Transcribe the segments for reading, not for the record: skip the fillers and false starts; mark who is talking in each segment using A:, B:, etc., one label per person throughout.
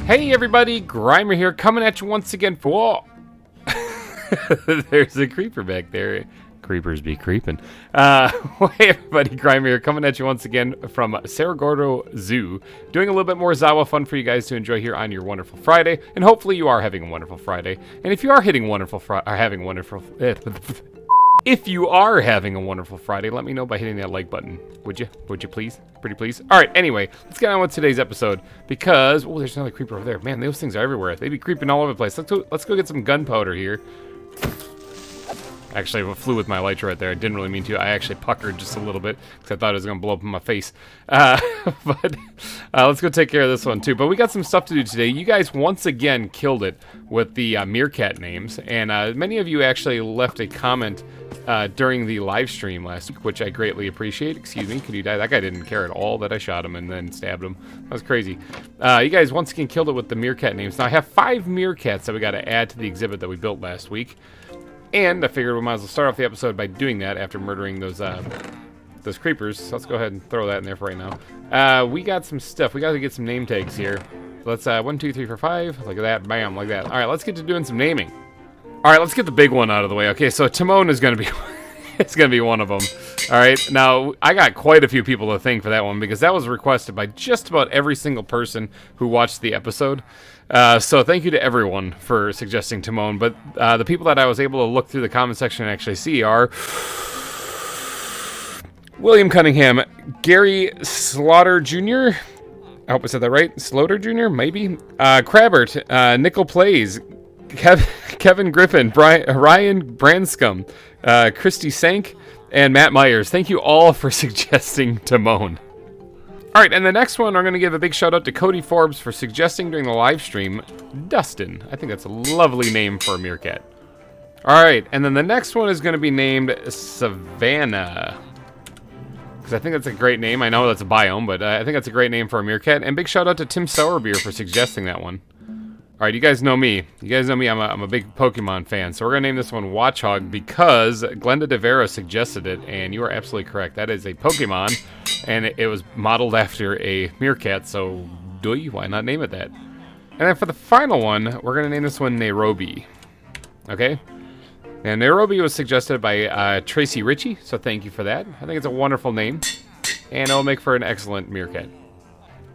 A: Hey everybody, GReimer here, coming at you once again for... Whoa! There's a creeper back there. Creepers be creeping. Hey everybody, GReimer here, coming at you once again from Saragordo Zoo, doing a little bit more ZAWA fun for you guys to enjoy here on your wonderful Friday, and hopefully you are having a wonderful Friday. And if you are having wonderful if you are having a wonderful Friday, let me know by hitting that like button. Would you? Would you please? Pretty please? Alright, anyway, let's get on with today's episode because... Oh, there's another creeper over there. Man, those things are everywhere. They be creeping all over the place. Let's go get some gunpowder here. Actually, I flew with my lighter right there. I didn't really mean to. I actually puckered just a little bit because I thought it was going to blow up in my face. But let's go take care of this one too. But we got some stuff to do today. You guys once again killed it with the Meerkat names. And many of you actually left a comment during the live stream last week, which I greatly appreciate. Excuse me, could you die? That guy didn't care at all that I shot him and then stabbed him. That was crazy. You guys once again killed it with the Meerkat names. Now I have 5 Meerkats that we got to add to the exhibit that we built last week. And I figured we might as well start off the episode by doing that after murdering those creepers. So let's go ahead and throw that in there for right now. We got some stuff. We got to get some name tags here. Let's 1, 2, 3, 4, 5. Look at that. Bam, like that. All right, let's get to doing some naming. All right, let's get the big one out of the way. Okay, so Timon is going to be it's going to be one of them. All right, now I got quite a few people to thank for that one because that was requested by just about every single person who watched the episode. So thank you to everyone for suggesting Timon, but the people that I was able to look through the comment section and actually see are William Cunningham, Gary Slaughter Jr., I hope I said that right, Slaughter Jr., maybe, Crabbert, Nickel Plays, Kevin Griffin, Ryan Branscombe, Christy Sank, and Matt Myers. Thank you all for suggesting Timon. Alright, and the next one, I'm going to give a big shout out to Cody Forbes for suggesting during the live stream, Dustin. I think that's a lovely name for a meerkat. Alright, and then the next one is going to be named Savannah. Because I think that's a great name. I know that's a biome, but I think that's a great name for a meerkat. And big shout out to Tim Sourbeer for suggesting that one. Alright, you guys know me. You guys know me, I'm a big Pokemon fan. So we're going to name this one Watchog because Glenda DeVera suggested it, and you are absolutely correct. That is a Pokemon, and it was modeled after a meerkat, so why not name it that? And then for the final one, we're going to name this one Nairobi. Okay? And Nairobi was suggested by Tracy Ritchie, so thank you for that. I think it's a wonderful name, and it'll make for an excellent meerkat.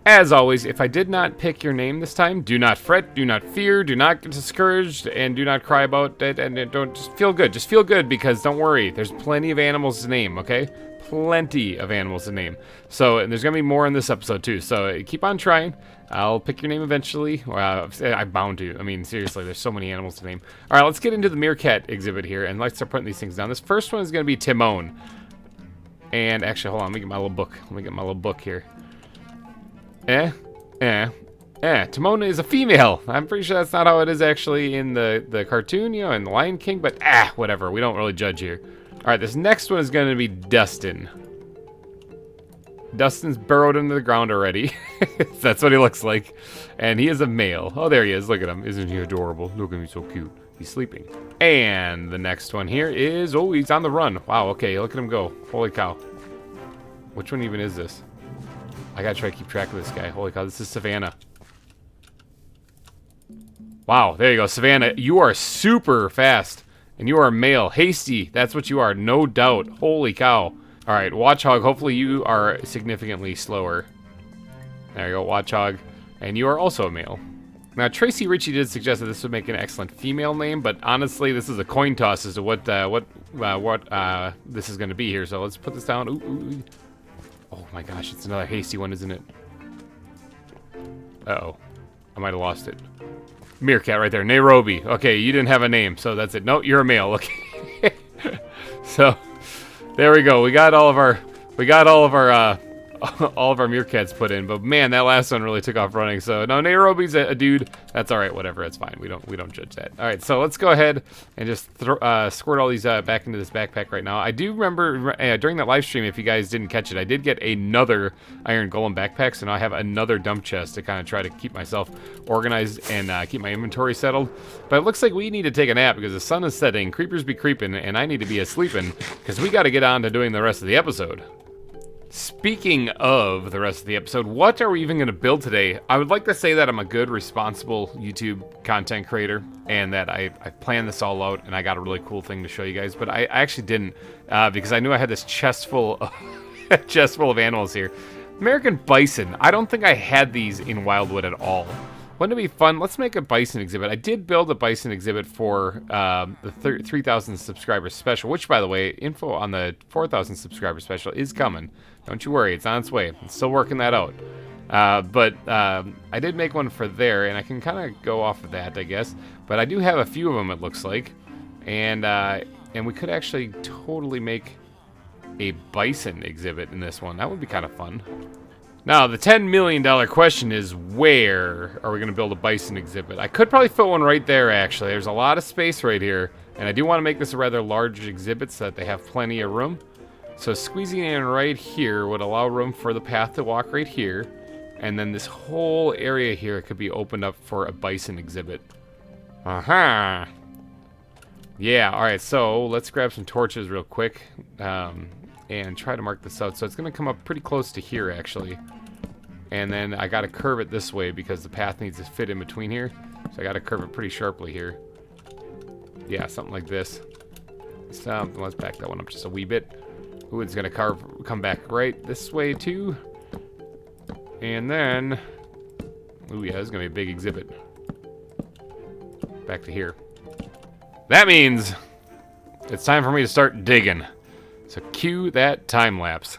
A: As always, if I did not pick your name this time, do not fret, do not fear, do not get discouraged, and do not cry about it, and don't, just feel good. Just feel good, because don't worry, there's plenty of animals to name, okay? Plenty of animals to name. So, and there's going to be more in this episode, too, so keep on trying. I'll pick your name eventually. I'm bound to. I mean, seriously, there's so many animals to name. All right, let's get into the Meerkat exhibit here, and let's start putting these things down. This first one is going to be Timon. And actually, hold on, let me get my little book. Let me get my little book here. Timon is a female. I'm pretty sure that's not how it is actually in the cartoon, you know, in the Lion King, but whatever. We don't really judge here. All right, this next one is going to be Dustin. Dustin's burrowed into the ground already. That's what he looks like. And he is a male. Oh, there he is. Look at him. Isn't he adorable? Look at him, so cute. He's sleeping. And the next one here is, oh, he's on the run. Wow, okay, look at him go. Holy cow. Which one even is this? I gotta try to keep track of this guy. Holy cow, this is Savannah. Wow, there you go. Savannah, you are super fast. And you are male. Hasty, that's what you are, no doubt. Holy cow. Alright, Watchog, hopefully you are significantly slower. There you go, Watchog. And you are also a male. Now, Tracy Ritchie did suggest that this would make an excellent female name, but honestly, this is a coin toss as to what this is going to be here. So let's put this down. Ooh. Oh my gosh, it's another hasty one, isn't it? Uh-oh. I might have lost it. Meerkat right there. Nairobi. Okay, you didn't have a name, so that's it. No, you're a male. Okay. So, there we go. We got all of our all of our meerkats put in, but man, that last one really took off running. So no, Nairobi's a dude. That's all right. Whatever. That's fine. We don't judge that. All right. So let's go ahead and just squirt all these back into this backpack right now. I do remember during that live stream, if you guys didn't catch it, I did get another iron golem backpack, so now I have another dump chest to kind of try to keep myself organized and keep my inventory settled. But it looks like we need to take a nap because the sun is setting, creepers be creeping, and I need to be asleeping because we got to get on to doing the rest of the episode. Speaking of the rest of the episode, what are we even going to build today? I would like to say that I'm a good, responsible YouTube content creator, and that I planned this all out, and I got a really cool thing to show you guys, but I actually didn't, because I knew I had this chest full of animals here. American bison. I don't think I had these in Wildwood at all. Wouldn't it be fun? Let's make a bison exhibit. I did build a bison exhibit for the 3,000 subscribers special, which, by the way, info on the 4,000 subscribers special is coming. Don't you worry, it's on its way. I'm still working that out. But I did make one for there, and I can kind of go off of that, I guess. But I do have a few of them, it looks like. And we could actually totally make a bison exhibit in this one. That would be kind of fun. Now, the $10 million question is, where are we going to build a bison exhibit? I could probably fit one right there, actually. There's a lot of space right here, and I do want to make this a rather large exhibit so that they have plenty of room. So squeezing in right here would allow room for the path to walk right here, and then this whole area here could be opened up for a bison exhibit. Yeah, alright, so let's grab some torches real quick. And try to mark this out. So it's going to come up pretty close to here, actually. And then I got to curve it this way because the path needs to fit in between here. So I got to curve it pretty sharply here. Yeah, something like this. Let's back that one up just a wee bit. Ooh, it's going to come back right this way, too. And then... Ooh, yeah, this is going to be a big exhibit. Back to here. That means it's time for me to start digging. So cue that time lapse.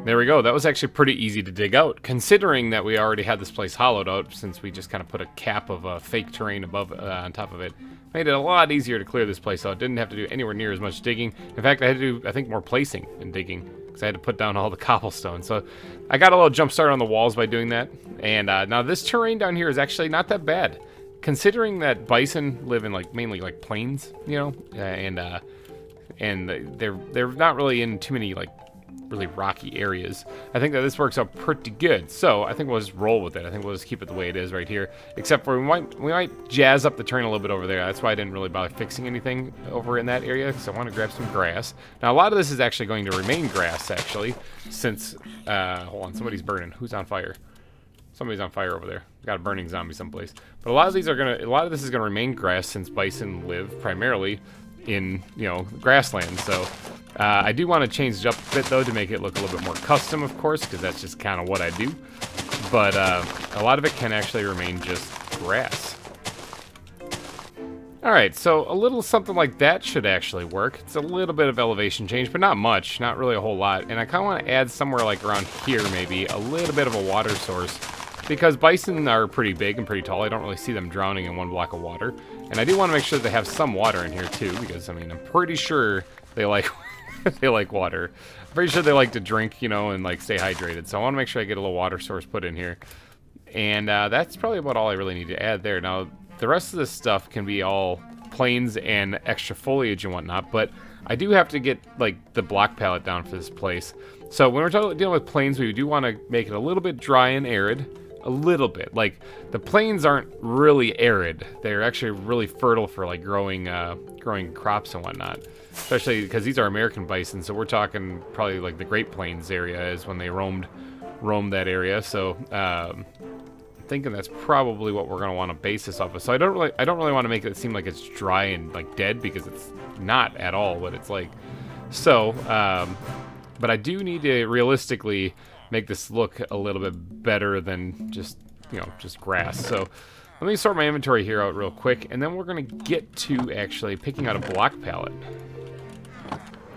A: There we go. That was actually pretty easy to dig out, considering that we already had this place hollowed out, since we just kind of put a cap of fake terrain above on top of it. Made it a lot easier to clear this place out. Didn't have to do anywhere near as much digging. In fact, I had to do, I think, more placing than digging, because I had to put down all the cobblestone. So I got a little jump start on the walls by doing that. And now this terrain down here is actually not that bad, considering that bison live in mainly plains, you know, and they're not really in too many really rocky areas. I think that this works out pretty good, so I think we'll just roll with it. I think we'll just keep it the way it is right here, except for we might jazz up the terrain a little bit over there. That's why I didn't really bother fixing anything over in that area, because I want to grab some grass. Now, a lot of this is actually going to remain grass, actually, since hold on, somebody's burning. Who's on fire? Somebody's on fire over there. Got a burning zombie someplace. But a lot of this is gonna remain grass, since bison live primarily in, you know, grassland. So I do want to change it up a bit, though, to make it look a little bit more custom, of course, because that's just kind of what I do. But a lot of it can actually remain just grass. Alright, so a little something like that should actually work. It's a little bit of elevation change, but not much, not really a whole lot. And I kind of want to add somewhere like around here, maybe, a little bit of a water source because bison are pretty big and pretty tall. I don't really see them drowning in one block of water. And I do want to make sure they have some water in here too, because I mean, I'm pretty sure they like they like water. I'm pretty sure they like to drink, you know, and like stay hydrated. So I want to make sure I get a little water source put in here. And that's probably about all I really need to add there. Now, the rest of this stuff can be all plains and extra foliage and whatnot, but I do have to get like the block palette down for this place. So when we're dealing with plains, we do want to make it a little bit dry and arid. A little bit. Like, the plains aren't really arid. They're actually really fertile for like growing crops and whatnot. Especially because these are American bison, so we're talking probably like the Great Plains area is when they roamed that area. So thinking that's probably what we're going to want to base this off of. So I don't really want to make it seem like it's dry and like dead, because it's not at all what it's like. So but I do need to realistically make this look a little bit better than just, you know, just grass. So let me sort my inventory here out real quick, and then we're going to get to actually picking out a block palette.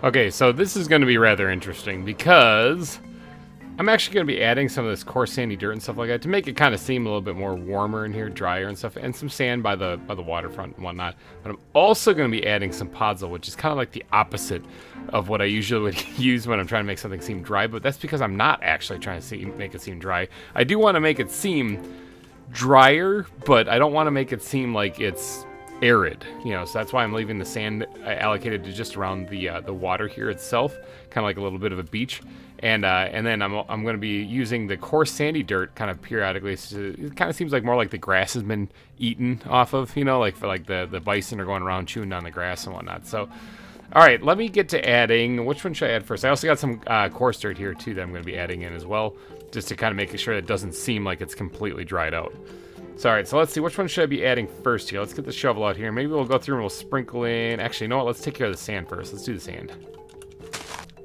A: Okay, so this is going to be rather interesting, because I'm actually going to be adding some of this coarse sandy dirt and stuff like that to make it kind of seem a little bit more warmer in here, drier and stuff, and some sand by the waterfront and whatnot. But I'm also going to be adding some podzol, which is kind of like the opposite of what I usually would use when I'm trying to make something seem dry, but that's because I'm not actually trying to make it seem dry. I do want to make it seem drier, but I don't want to make it seem like it's arid, you know, so that's why I'm leaving the sand allocated to just around the water here itself, kind of like a little bit of a beach. And then I'm going to be using the coarse sandy dirt kind of periodically. So it kind of seems like more like the grass has been eaten off of, you know, like for like the bison are going around chewing down the grass and whatnot. So, all right, let me get to adding. Which one should I add first? I also got some coarse dirt here too that I'm going to be adding in as well, just to kind of make sure it doesn't seem like it's completely dried out. So, all right, so let's see, which one should I be adding first here? Let's get the shovel out here. Maybe we'll go through and we'll sprinkle in. Actually, you know what? Let's take care of the sand first. Let's do the sand.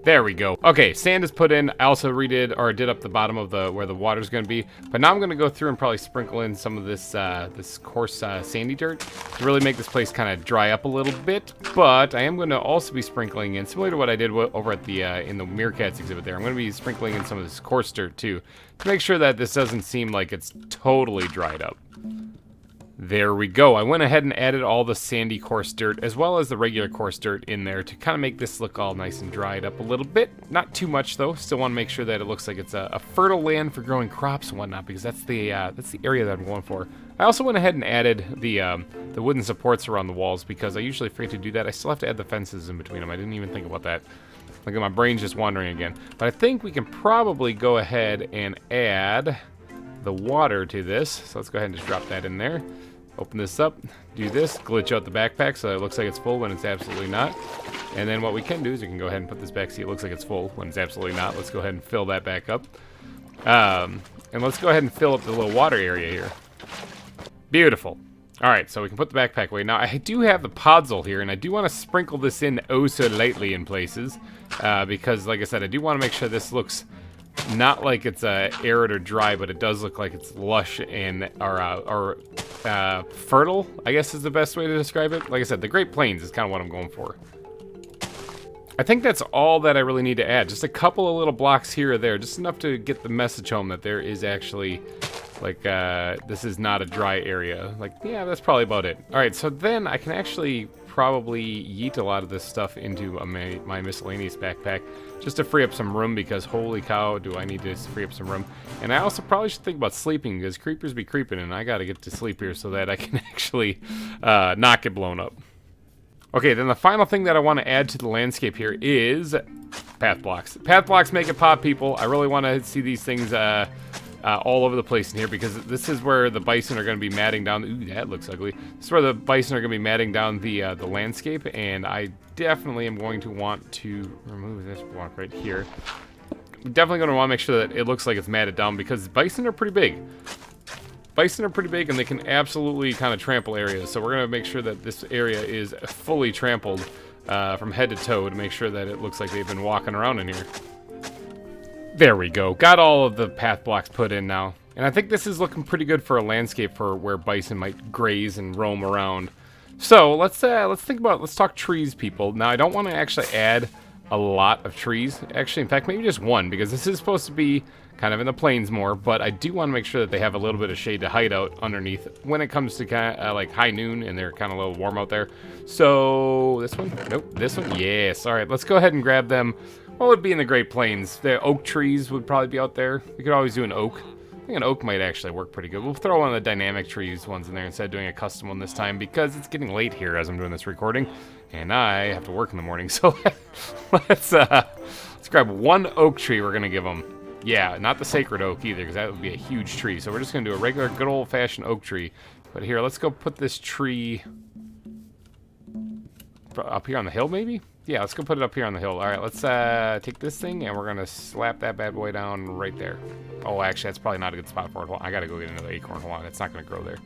A: There we go. Okay, sand is put in. I also did up the bottom of where the water's going to be. But now I'm going to go through and probably sprinkle in some of this this coarse sandy dirt to really make this place kind of dry up a little bit. But I am going to also be sprinkling in, similar to what I did over at the in the Meerkats exhibit there, I'm going to be sprinkling in some of this coarse dirt too, to make sure that this doesn't seem like it's totally dried up. There we go. I went ahead and added all the sandy coarse dirt as well as the regular coarse dirt in there to kind of make this look all nice and dried up a little bit. Not too much though. Still want to make sure that it looks like it's a fertile land for growing crops and whatnot, because that's the area that I'm going for. I also went ahead and added the wooden supports around the walls, because I usually forget to do that. I still have to add the fences in between them. I didn't even think about that. Like, my brain's just wandering again. But I think we can probably go ahead and add the water to this. So let's go ahead and just drop that in there. Open this up, do this, glitch out the backpack so it looks like it's full when it's absolutely not. And then what we can do is we can go ahead and put this back, see it looks like it's full when it's absolutely not. Let's go ahead and fill that back up. And let's go ahead and fill up the little water area here. Beautiful. Alright, so we can put the backpack away. Now, I do have the podzol here, and I do want to sprinkle this in oh so lightly in places. Because, like I said, I do want to make sure this looks not like it's arid or dry, but it does look like it's lush and or fertile, I guess is the best way to describe it. Like I said, the Great Plains is kind of what I'm going for. I think that's all that I really need to add. Just a couple of little blocks here or there, just enough to get the message home that there is actually, like, this is not a dry area. Like, yeah, that's probably about it. All right, so then I can actually probably yeet a lot of this stuff into my miscellaneous backpack just to free up some room, because holy cow, do I need to free up some room. And I also probably should think about sleeping, because creepers be creeping, and I gotta get to sleep here so that I can actually not get blown up. Okay, then the final thing that I want to add to the landscape here is path blocks. Path blocks make it pop, people. I really want to see these things all over the place in here, because this is where the bison are going to be matting down. Ooh, that looks ugly. This is where the bison are going to be matting down the landscape, and I definitely am going to want to remove this block right here. I'm definitely going to want to make sure that it looks like it's matted down, because bison are pretty big. Bison are pretty big, and they can absolutely kind of trample areas, so we're going to make sure that this area is fully trampled from head to toe to make sure that it looks like they've been walking around in here. There we go. Got all of the path blocks put in now. And I think this is looking pretty good for a landscape for where bison might graze and roam around. So let's talk trees, people. Now, I don't want to actually add a lot of trees. Actually, in fact, maybe just one, because this is supposed to be kind of in the plains more, but I do want to make sure that they have a little bit of shade to hide out underneath when it comes to kind of like high noon and they're kind of a little warm out there. So this one, nope, this one, yes. All right, let's go ahead and grab them. What would be in the Great Plains? The oak trees would probably be out there. We could always do an oak. I think an oak might actually work pretty good. We'll throw one of the dynamic trees ones in there instead of doing a custom one this time, because it's getting late here as I'm doing this recording, and I have to work in the morning. So let's grab one oak tree. We're gonna give them. Yeah, not the sacred oak either, because that would be a huge tree. So we're just going to do a regular, good old-fashioned oak tree. But here, let's go put this tree up here on the hill, maybe? Yeah, let's go put it up here on the hill. All right, let's take this thing, and we're going to slap that bad boy down right there. Oh, actually, that's probably not a good spot for it. I got to go get another acorn. Hold on, it's not going to grow there.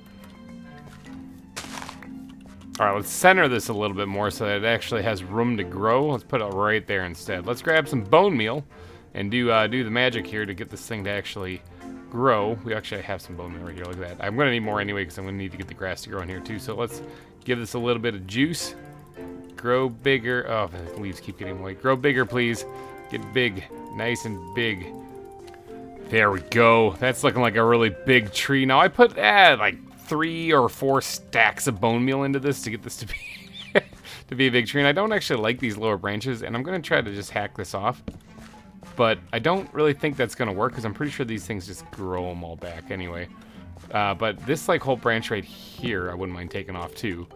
A: All right, let's center this a little bit more so that it actually has room to grow. Let's put it right there instead. Let's grab some bone meal and do the magic here to get this thing to actually grow. We actually have some bone meal right here. Look at that. I'm going to need more anyway because I'm going to need to get the grass to grow in here too. So let's give this a little bit of juice. Grow bigger. Oh, the leaves keep getting white. Grow bigger, please. Get big. Nice and big. There we go. That's looking like a really big tree. Now, I put like 3 or 4 stacks of bone meal into this to get this to be to be a big tree. And I don't actually like these lower branches, and I'm going to try to just hack this off. But I don't really think that's going to work, because I'm pretty sure these things just grow them all back anyway. But this like whole branch right here, I wouldn't mind taking off too.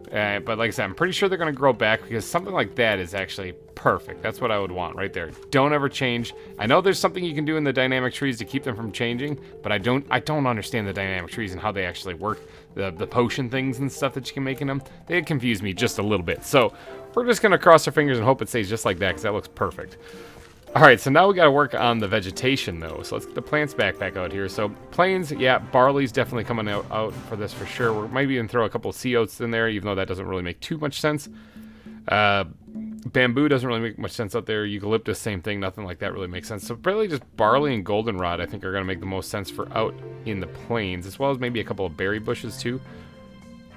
A: But like I said, I'm pretty sure they're going to grow back, because something like that is actually perfect. That's what I would want right there. Don't ever change. I know there's something you can do in the dynamic trees to keep them from changing, but I don't understand the dynamic trees and how they actually work. The potion things and stuff that you can make in them, they confuse me just a little bit. So we're just going to cross our fingers and hope it stays just like that, because that looks perfect. All right, so now we got to work on the vegetation, though. So let's get the plants back out here. So plains, yeah, barley's definitely coming out for this for sure. We might even throw a couple of sea oats in there, even though that doesn't really make too much sense. Bamboo doesn't really make much sense out there. Eucalyptus, same thing. Nothing like that really makes sense. So really just barley and goldenrod, I think, are going to make the most sense for out in the plains, as well as maybe a couple of berry bushes, too.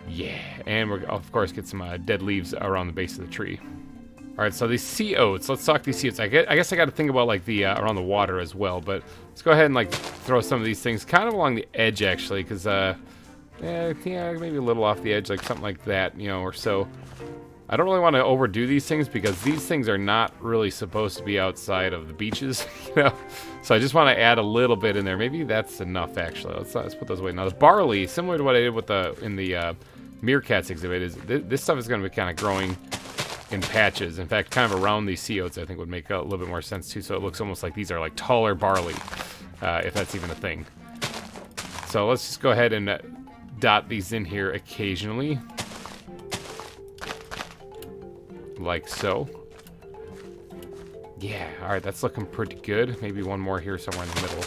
A: Yeah, and we're, of course, get some dead leaves around the base of the tree. All right, so these sea oats. Let's talk these sea oats. I guess I got to think about like the around the water as well. But let's go ahead and like throw some of these things kind of along the edge actually, because yeah, maybe a little off the edge, like something like that, you know, or so. I don't really want to overdo these things, because these things are not really supposed to be outside of the beaches, you know. So I just want to add a little bit in there. Maybe that's enough actually. Let's put those away. Now the barley, similar to what I did with in the Meerkats exhibit, is this stuff is going to be kind of growing in patches. In fact, kind of around these sea oats, I think would make a little bit more sense too. So it looks almost like these are like taller barley, if that's even a thing. So let's just go ahead and dot these in here occasionally, like so. Yeah, all right, that's looking pretty good. Maybe one more here somewhere in the middle,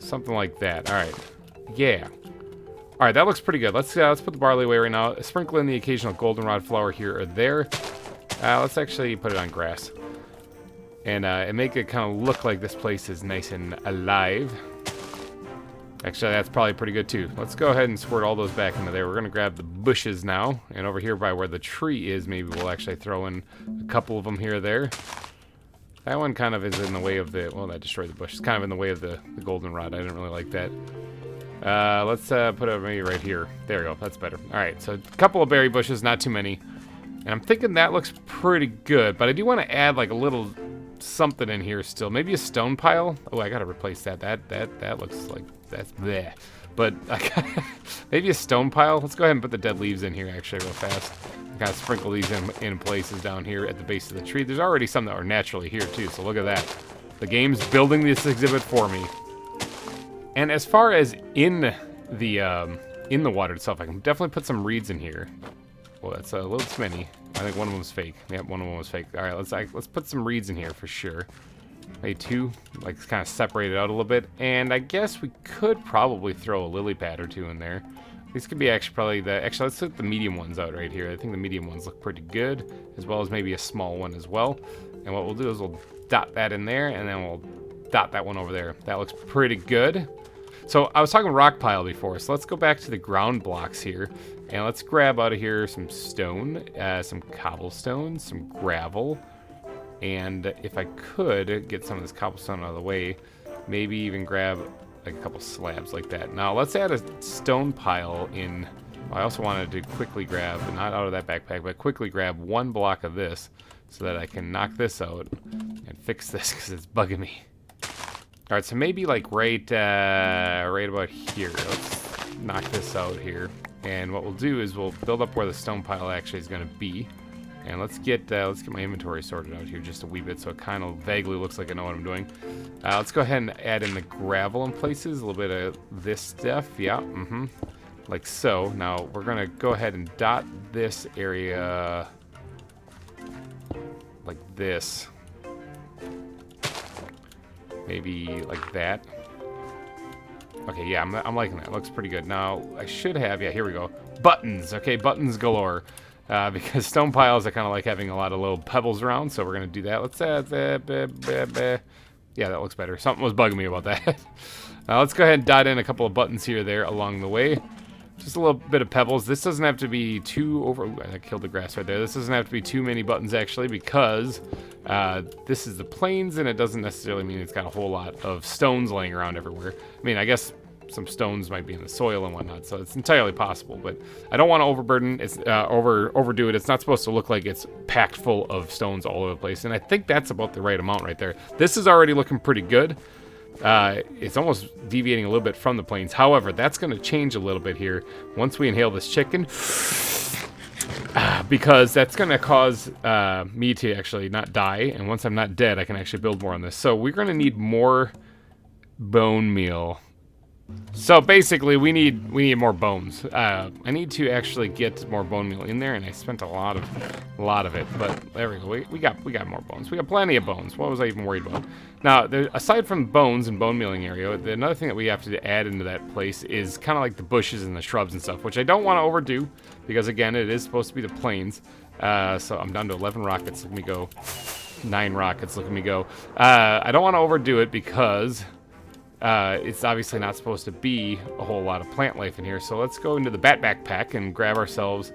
A: something like that. All right, yeah. All right, that looks pretty good. Let's put the barley away right now. Sprinkle in the occasional goldenrod flower here or there. Let's actually put it on grass, and make it kind of look like this place is nice and alive. Actually, that's probably pretty good too. Let's go ahead and squirt all those back into there. We're gonna grab the bushes now, and over here by where the tree is, maybe we'll actually throw in a couple of them here or there. That one kind of is in the way of the, well, that destroyed the bush. It's kind of in the way of the goldenrod. I didn't really like that. Let's put it maybe right here. There we go. That's better. All right, so a couple of berry bushes, not too many. And I'm thinking that looks pretty good, but I do want to add like a little something in here still. Maybe a stone pile. Oh, I got to replace that. That looks like that's bleh. But maybe a stone pile. Let's go ahead and put the dead leaves in here actually real fast. Kind of sprinkle these in places down here at the base of the tree. There's already some that are naturally here too, so look at that. The game's building this exhibit for me. And as far as in the water itself, I can definitely put some reeds in here. Well, that's a little too many. I think one of them was fake. Yep, one of them was fake. All right, let's put some reeds in here for sure. Maybe 2, like kind of separate it out a little bit. And I guess we could probably throw a lily pad or 2 in there. These could be actually probably let's put the medium ones out right here. I think the medium ones look pretty good, as well as maybe a small one as well. And what we'll do is we'll dot that in there, and then we'll dot that one over there. That looks pretty good. So I was talking rock pile before, so let's go back to the ground blocks here. And let's grab out of here some stone, some cobblestone, some gravel. And if I could get some of this cobblestone out of the way, maybe even grab like a couple slabs like that. Now let's add a stone pile in. I also wanted to quickly grab, not out of that backpack, but quickly grab 1 block of this so that I can knock this out and fix this because it's bugging me. All right, so maybe like right about here. Let's knock this out here. And what we'll do is we'll build up where the stone pile actually is going to be. And let's get my inventory sorted out here just a wee bit so it kind of vaguely looks like I know what I'm doing. Let's go ahead and add in the gravel in places, a little bit of this stuff. Yeah, like so. Now we're going to go ahead and dot this area like this. Maybe like that. Okay, yeah, I'm liking that. Looks pretty good. Now, I should have, yeah, here we go. Buttons. Okay, buttons galore. Because stone piles, I kind of like having a lot of little pebbles around, so we're going to do that. Let's add that. Yeah, that looks better. Something was bugging me about that. Let's go ahead and dot in a couple of buttons here or there along the way. Just a little bit of pebbles. This doesn't have to be too over... Ooh, I killed the grass right there. This doesn't have to be too many buttons, actually, because this is the plains, and it doesn't necessarily mean it's got a whole lot of stones laying around everywhere. I mean, I guess some stones might be in the soil and whatnot, so it's entirely possible, but I don't want to overburden. It's overdo it. It's not supposed to look like it's packed full of stones all over the place, and I think that's about the right amount right there. This is already looking pretty good. It's almost deviating a little bit from the plains. However, that's going to change a little bit here once we inhale this chicken, because that's going to cause me to actually not die, and once I'm not dead, I can actually build more on this. So we're going to need more bone meal. So basically, we need more bones. I need to actually get more bone meal in there, and I spent a lot of it. But there we go. We got more bones. We got plenty of bones. What was I even worried about? Now, aside from bones and bone mealing area, another thing that we have to add into that place is kind of like the bushes and the shrubs and stuff, which I don't want to overdo because again, it is supposed to be the plains. So I'm down to 11 rockets. Let me go. 9 rockets. Look at me go. I don't want to overdo it because it's obviously not supposed to be a whole lot of plant life in here. So let's go into the bat backpack and grab ourselves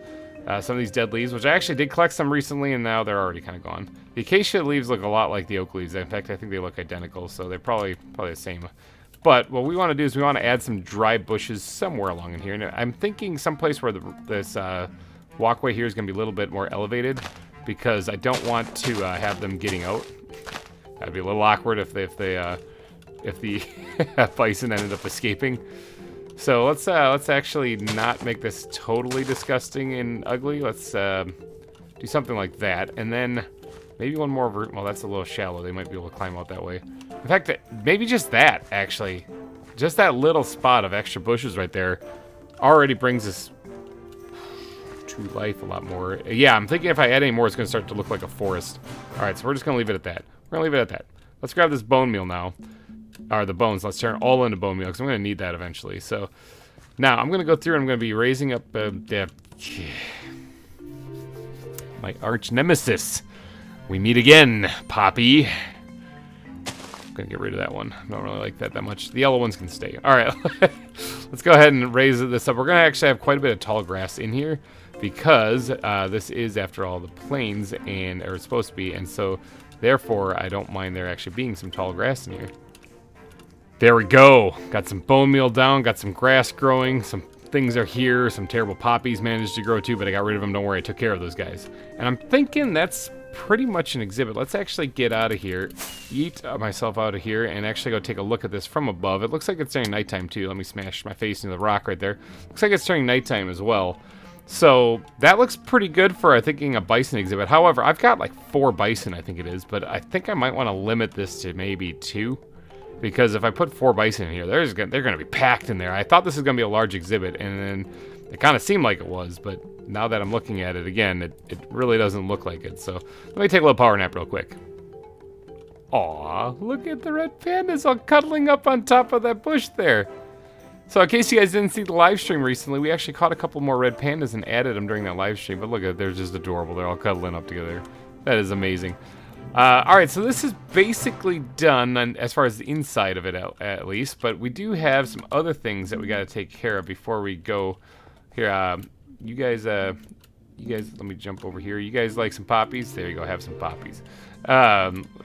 A: some of these dead leaves, which I actually did collect some recently, and now they're already kind of gone. The acacia leaves look a lot like the oak leaves. In fact, I think they look identical, so they're probably the same. But what we want to do is we want to add some dry bushes somewhere along in here. And I'm thinking someplace where this walkway here is going to be a little bit more elevated, because I don't want to have them getting out. That'd be a little awkward if the bison ended up escaping. So let's actually not make this totally disgusting and ugly. Let's do something like that, and then maybe one more. Well, that's a little shallow. They might be able to climb out that way. In fact, maybe just that actually, just that little spot of extra bushes right there, already brings us to life a lot more. Yeah, I'm thinking if I add any more, it's going to start to look like a forest. All right, so we're just going to leave it at that. We're going to leave it at that. Let's grab this bone meal now. Or the bones. Let's turn it all into bone meal because I'm going to need that eventually. So now I'm going to go through and I'm going to be raising up my arch nemesis. We meet again, Poppy. I'm going to get rid of that one. I don't really like that much. The yellow ones can stay. All right, let's go ahead and raise this up. We're going to actually have quite a bit of tall grass in here because this is, after all, the plains, or it's supposed to be, and so therefore I don't mind there actually being some tall grass in here. There we go. Got some bone meal down, got some grass growing, some things are here, some terrible poppies managed to grow too, but I got rid of them. Don't worry, I took care of those guys. And I'm thinking that's pretty much an exhibit. Let's actually get out of here, yeet myself out of here, and actually go take a look at this from above. It looks like it's turning nighttime too. Let me smash my face into the rock right there. Looks like it's turning nighttime as well. So that looks pretty good for, I think, a bison exhibit. However, I've got like 4 bison, I think it is, but I think I might want to limit this to maybe 2. Because if I put 4 bison in here, they're going to be packed in there. I thought this was going to be a large exhibit, and then it kind of seemed like it was, but now that I'm looking at it again, it really doesn't look like it. So let me take a little power nap real quick. Aw, look at the red pandas all cuddling up on top of that bush there. So in case you guys didn't see the live stream recently, we actually caught a couple more red pandas and added them during that live stream. But look at it, they're just adorable. They're all cuddling up together. That is amazing. All right, so this is basically done as far as the inside of it, at least. But we do have some other things that we got to take care of before we go. Here, you guys, let me jump over here. You guys like some poppies? There you go. Have some poppies.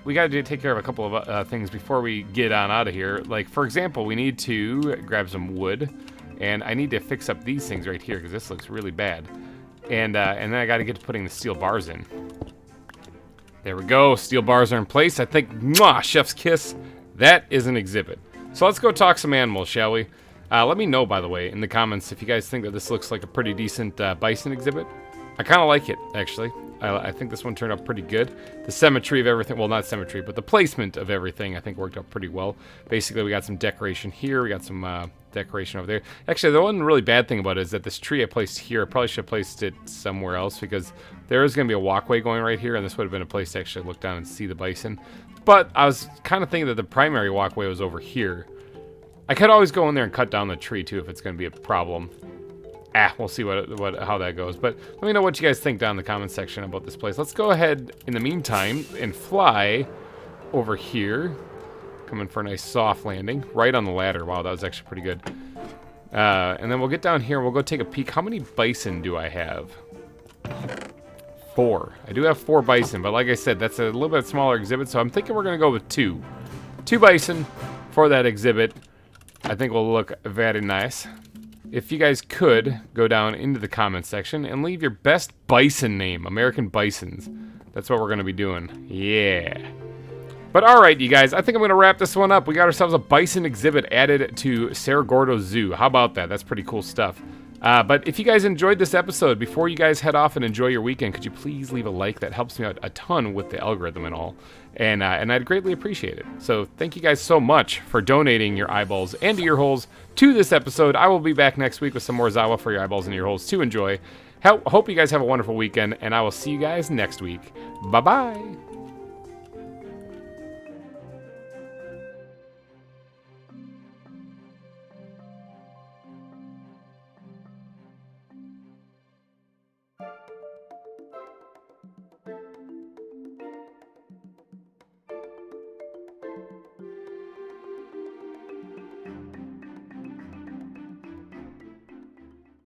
A: We got to take care of a couple of things before we get on out of here. Like, for example, we need to grab some wood, and I need to fix up these things right here because this looks really bad. And then I got to get to putting the steel bars in. There we go. Steel bars are in place. I think, mwah, chef's kiss. That is an exhibit. So let's go talk some animals, shall we? Let me know, by the way, in the comments if you guys think that this looks like a pretty decent bison exhibit. I kind of like it, actually. I think this one turned out pretty good. The symmetry of everything, well, not symmetry, but the placement of everything I think worked out pretty well. Basically, we got some decoration here. We got some decoration over there. Actually, the one really bad thing about it is that this tree I placed here, I probably should have placed it somewhere else because there is going to be a walkway going right here, and this would have been a place to actually look down and see the bison. But I was kind of thinking that the primary walkway was over here. I could always go in there and cut down the tree, too, if it's going to be a problem. We'll see how that goes. But let me know what you guys think down in the comment section about this place. Let's go ahead, in the meantime, and fly over here. Coming for a nice soft landing. Right on the ladder. Wow, that was actually pretty good. And then we'll get down here and we'll go take a peek. How many bison do I have? 4. I do have 4 bison, but like I said, that's a little bit smaller exhibit, so I'm thinking we're going to go with 2. 2 bison for that exhibit. I think will look very nice. If you guys could go down into the comment section and leave your best bison name, American Bisons. That's what we're going to be doing. Yeah. But all right, you guys, I think I'm going to wrap this one up. We got ourselves a bison exhibit added to Cerro Gordo Zoo. How about that? That's pretty cool stuff. But if you guys enjoyed this episode, before you guys head off and enjoy your weekend, could you please leave a like? That helps me out a ton with the algorithm and all. And I'd greatly appreciate it. So thank you guys so much for donating your eyeballs and ear holes to this episode. I will be back next week with some more ZAWA for your eyeballs and ear holes to enjoy. Hope you guys have a wonderful weekend, and I will see you guys next week. Bye-bye.